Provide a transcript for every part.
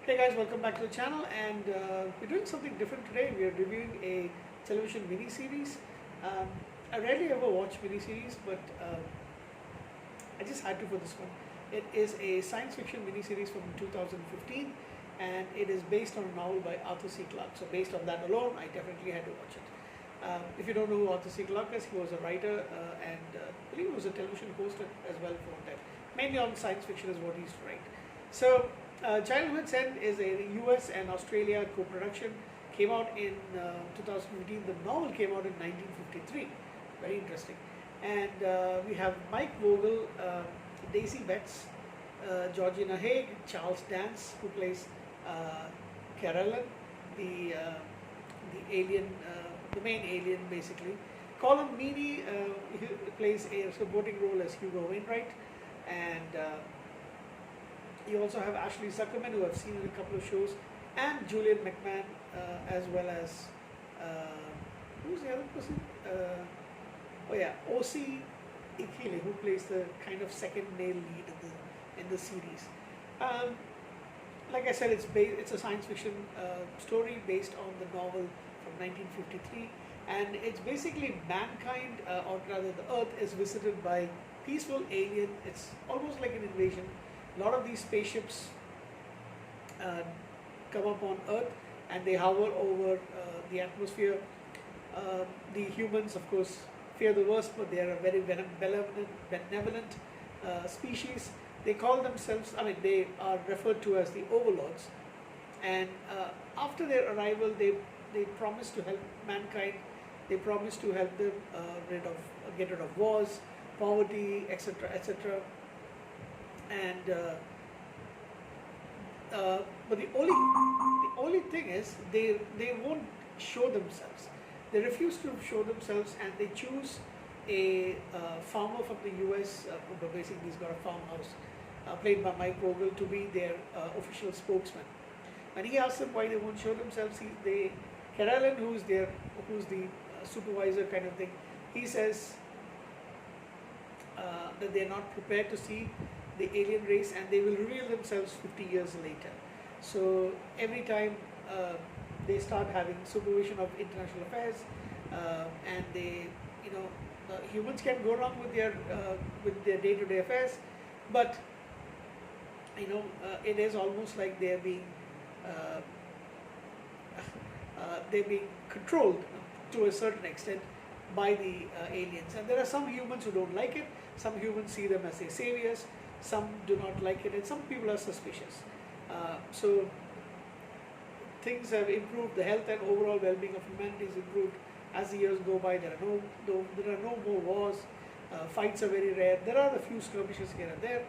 Hey guys, welcome back to the channel, and we're doing something different today. We are reviewing a television mini-series. Um, I rarely ever watch mini-series, but I just had to for this one. It is a science fiction mini-series from 2015, and it is based on a novel by Arthur C. Clarke. So based on that alone, I definitely had to watch it. If you don't know who Arthur C. Clarke is, he was a writer and I believe he was a television host as well for one time. Mainly on science fiction is what he used to write. So Childhood's End is a US and Australia co-production. Came out in 2015. The novel came out in 1953. Very interesting. And we have Mike Vogel, Daisy Betts, Georgina Haig, Charles Dance, who plays Carolyn, the alien, the main alien basically. Colin Meaney he plays a supporting role as Hugo Wainwright, and you also have Ashley Zuckerman, who I've seen in a couple of shows, and Julian McMahon, as well as who's the other person? O.C. Ikele, who plays the kind of second male lead in the series. Like I said, it's a science fiction story based on the novel from 1953, and it's basically mankind, or rather the Earth, is visited by peaceful alien. It's almost like an invasion. A lot of these spaceships come up on Earth and they hover over the atmosphere. The humans, of course, fear the worst, but they are a very benevolent species. They call themselves, they are referred to as the overlords. And after their arrival, they promise to help mankind. They promise to help them get rid of wars, poverty, etc., etc. And but the only thing is they won't show themselves. They refuse to show themselves, and they choose a farmer from the U.S. Basically, he's got a farmhouse, played by Mike Vogel, to be their official spokesman. When he asks them why they won't show themselves, Carolyn, who's the supervisor kind of thing, he says that they're not prepared to see the alien race, and they will reveal themselves 50 years later. So every time they start having supervision of international affairs, and they, humans can go wrong with their day-to-day affairs, but it is almost like they're being controlled to a certain extent by the aliens. And there are some humans who don't like it. Some humans see them as their saviors. Some do not like it, and some people are suspicious. So things have improved. The health and overall well-being of humanity is improved as the years go by. There are no more wars. Fights are very rare. There are a few skirmishes here and there.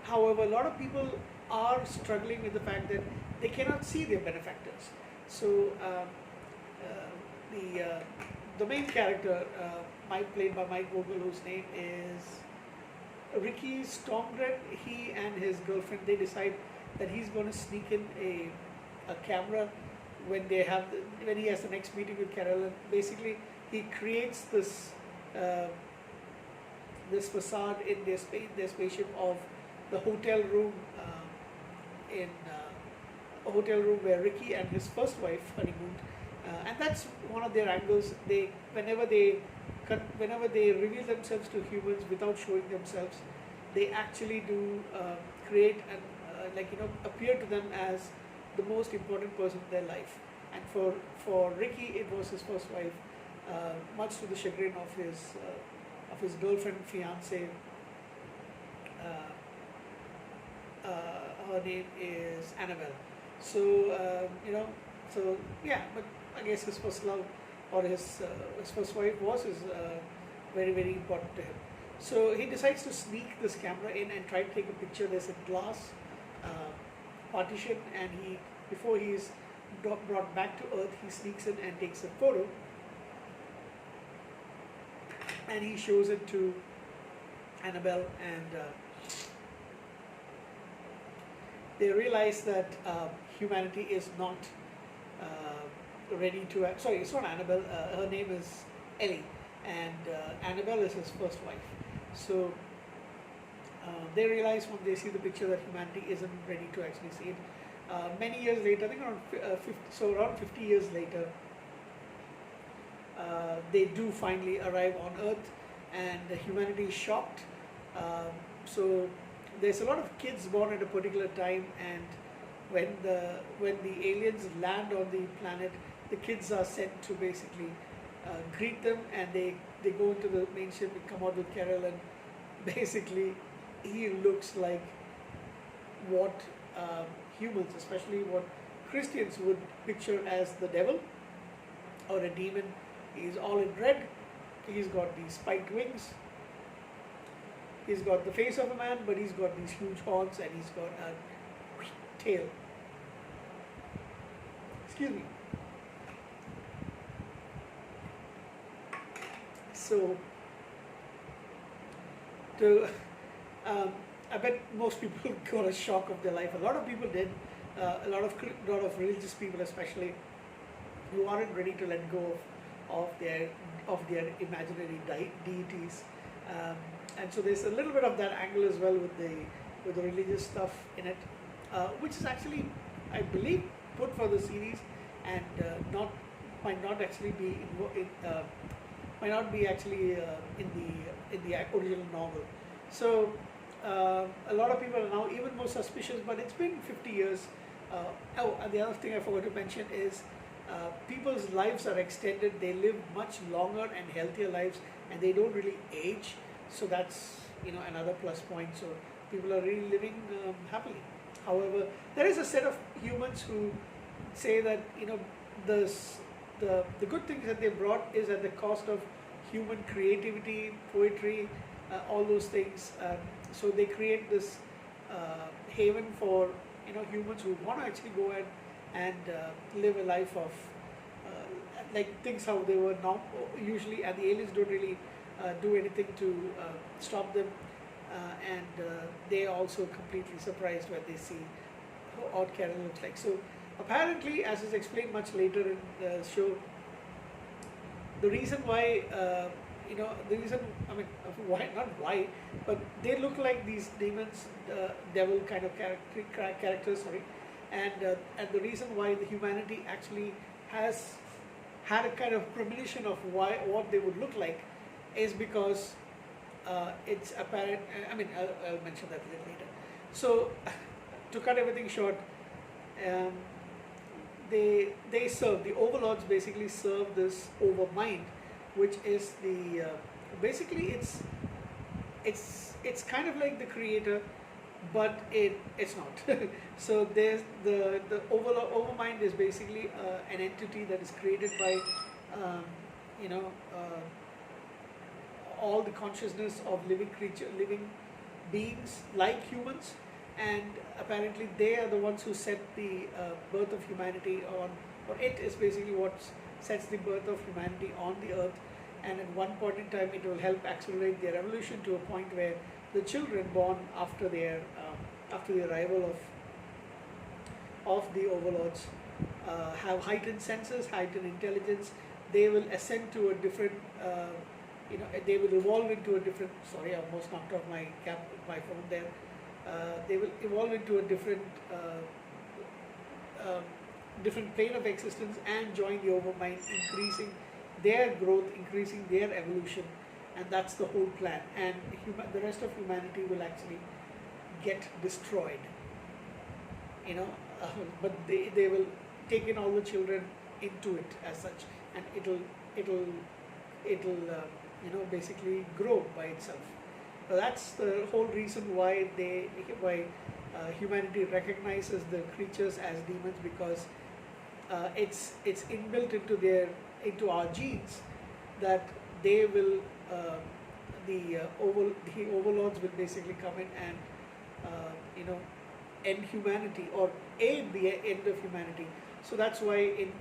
However, a lot of people are struggling with the fact that they cannot see their benefactors. So the main character, played by Mike Vogel, whose name is Ricky Stormgren, he and his girlfriend, they decide that he's going to sneak in a camera when he has the next meeting with Carolyn. Basically, he creates this facade in their spaceship of the hotel room in a hotel room where Ricky and his first wife honeymooned, and that's one of their angles. Whenever they reveal themselves to humans without showing themselves, they actually do create and appear to them as the most important person in their life. And for Ricky, it was his first wife, much to the chagrin of his girlfriend, fiance. Her name is Annabelle. So but I guess his first love, or his first wife, was very, very important to him. So he decides to sneak this camera in and try to take a picture. There's a glass partition, and before he is brought back to Earth, he sneaks in and takes a photo, and he shows it to Annabelle, and they realize that humanity is not ready to. Sorry, it's not Annabelle. Her name is Ellie, and Annabelle is his first wife. So They realize when they see the picture that humanity isn't ready to actually see it. Many years later, I think around 50, so around 50 years later, they do finally arrive on Earth, and humanity is shocked. So there's a lot of kids born at a particular time, and when the aliens land on the planet, the kids are sent to basically greet them, and they go into the main ship and come out with Carol, and basically he looks like what humans, especially what Christians would picture as the devil or a demon. He's all in red. He's got these spiked wings. He's got the face of a man, but he's got these huge horns, and he's got a tail. Excuse me. So, to I bet most people got a shock of their life. A lot of people did. A lot of religious people, especially, who aren't ready to let go of their imaginary deities, and so there's a little bit of that angle as well with the religious stuff in it, which is actually, I believe, put for the series, and not might not actually be might not be actually in the original novel. So a lot of people are now even more suspicious. But it's been 50 years. And the other thing I forgot to mention is people's lives are extended. They live much longer and healthier lives, and they don't really age. So that's another plus point. So people are really living happily. However, there is a set of humans who say that the the good things that they brought is at the cost of human creativity, poetry, all those things. So they create this haven for humans who want to actually go ahead and live a life of like things how they were now usually, and the aliens don't really do anything to stop them, and they are also completely surprised when they see how odd Carol looks like. So apparently, as is explained much later in the show, the reason why the reason, I mean, why, not why, but they look like these demons, devil kind of characters, sorry, and the reason why the humanity actually has had a kind of premonition of what they would look like is because it's apparent. I mean, I'll mention that a little later. So, to cut everything short, they serve, the overlords basically serve this overmind, which is the basically it's kind of like the creator, but it's not. So there's the overmind is basically an entity that is created by you know all the consciousness of living beings like humans, and apparently they are the ones who set the birth of humanity on, or it is basically what sets the birth of humanity on the earth, and at one point in time it will help accelerate their evolution to a point where the children born after the arrival of the overlords have heightened senses, heightened intelligence. They will ascend to a different they will evolve into a different, sorry, I almost knocked off my phone there. They will evolve into a different different plane of existence and join the overmind, increasing their growth, increasing their evolution, and that's the whole plan. And the rest of humanity will actually get destroyed, but they will take in all the children into it as such, and it'll basically grow by itself. So that's the whole reason why humanity recognizes the creatures as demons, because it's inbuilt into our genes that they will the overlords will basically come in and end humanity or aid the end of humanity. So that's why in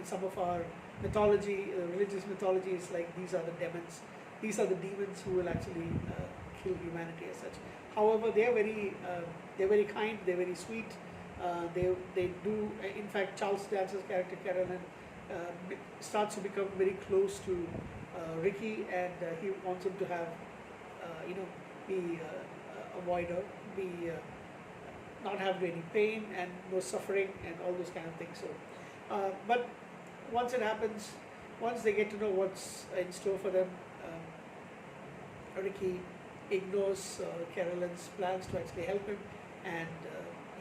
some of our mythology, religious mythology, is like these are the demons, these are the demons who will actually kill humanity as such. However, they're very kind, they're very sweet. They do. In fact, Charles Dance's character Carolyn starts to become very close to Ricky, and he wants him to have be avoider, be not have any pain and no suffering and all those kind of things. So, but once it happens, once they get to know what's in store for them, Ricky ignores Carolyn's plans to actually help him, and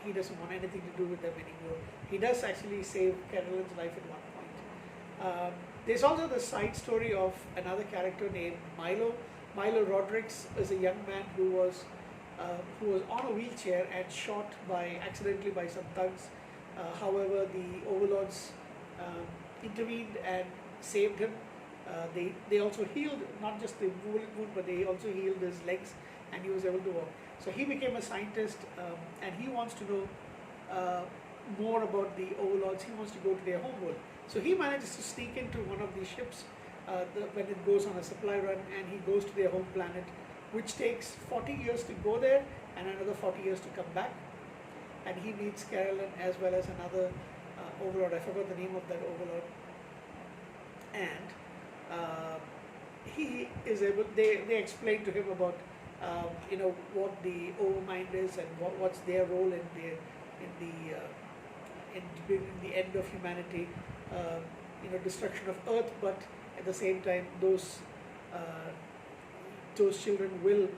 he doesn't want anything to do with them anymore. He does actually save Carolyn's life at one point. There's also the side story of another character named Milo. Milo Rodriguez is a young man who was on a wheelchair and shot by accidentally by some thugs. However, the overlords intervened and saved him. They also healed not just the bullet wound, but they also healed his legs, and he was able to walk. So he became a scientist, and he wants to know more about the overlords. He wants to go to their homeworld. So he manages to sneak into one of these ships when it goes on a supply run, and he goes to their home planet, which takes 40 years to go there and another 40 years to come back. And he meets Carolyn as well as another overlord. I forgot the name of that overlord. And he is able. They explain to him about what the overmind is and what's their role in the end of humanity. Destruction of Earth, but at the same time, those children will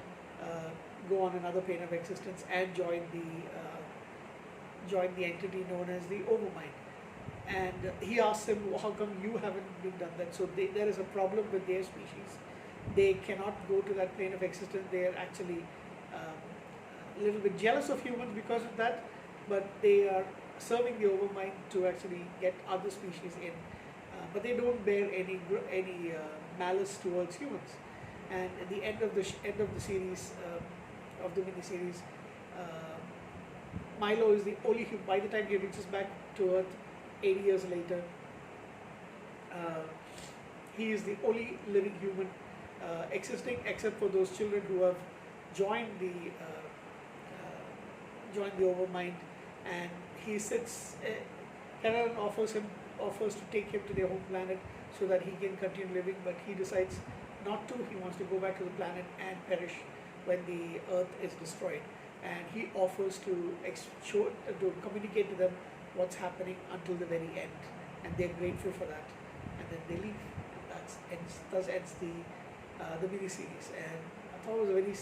go on another plane of existence and join the entity known as the Overmind. And he asks him, how come you haven't been done that? So there is a problem with their species. They cannot go to that plane of existence. They are actually a little bit jealous of humans because of that, but they are serving the Overmind to actually get other species in. But they don't bear any malice towards humans. And at the end of the series, of the mini-series, Milo is the only human. By the time he reaches back to Earth 80 years later, he is the only living human existing, except for those children who have joined the Overmind. And he sits. Carolyn offers to take him to their home planet so that he can continue living, but he decides not to. He wants to go back to the planet and perish when the Earth is destroyed. And he offers to communicate to them what's happening until the very end, and they're grateful for that. And then they leave. Thus ends the mini-series. And I thought it was a very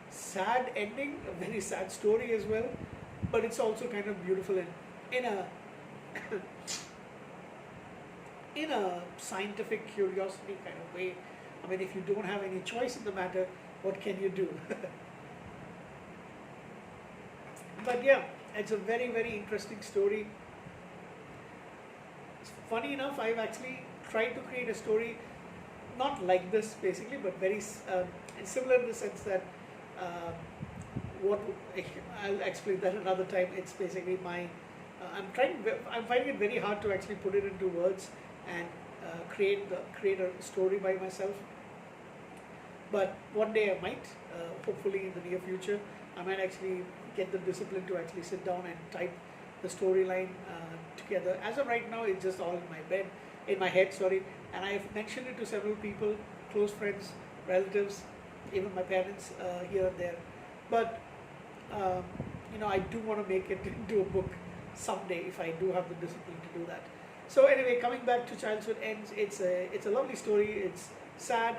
sad ending, a very sad story as well, but it's also kind of beautiful in a in a scientific curiosity kind of way. I mean, if you don't have any choice in the matter, what can you do? But yeah, it's a very, very interesting story. Funny enough, I've actually tried to create a story not like this basically, but very similar in the sense that I'll explain that another time. It's basically I'm finding it very hard to actually put it into words and create a story by myself. But one day I might, hopefully in the near future, I might actually get the discipline to actually sit down and type the storyline together. As of right now, it's just all in my head, and I've mentioned it to several people, close friends, relatives, even my parents here and there. But I do want to make it into a book someday if I do have the discipline to do that. So anyway, coming back to Childhood Ends, it's a lovely story. It's sad,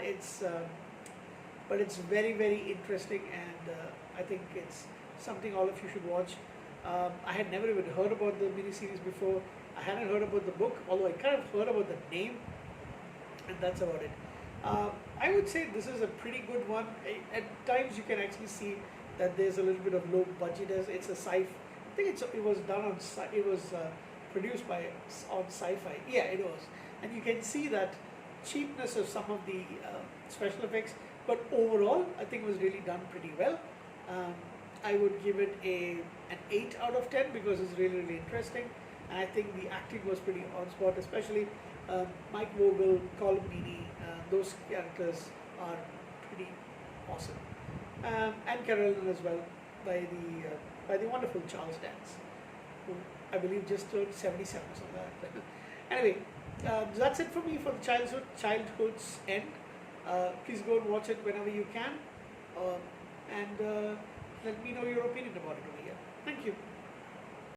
but it's very, very interesting, and I think it's something all of you should watch. I had never even heard about the miniseries before. I hadn't heard about the book, although I kind of heard about the name, and that's about it. I would say this is a pretty good one. At times you can actually see that there's a little bit of low budget. It's a sci-fi. I think it was done on. It was produced on Sci-Fi. Yeah, it was, and you can see that cheapness of some of the special effects. But overall, I think it was really done pretty well. I would give it an 8 out of 10 because it's really, really interesting. And I think the acting was pretty on spot, especially Mike Vogel, Colm Meaney. Those characters are pretty awesome. And Carolyn as well, by the wonderful Charles Dance, who I believe just turned 77 or something like that. Anyway, that's it for me for the Childhood's End. Please go and watch it whenever you can. and let me know your opinion about it over here.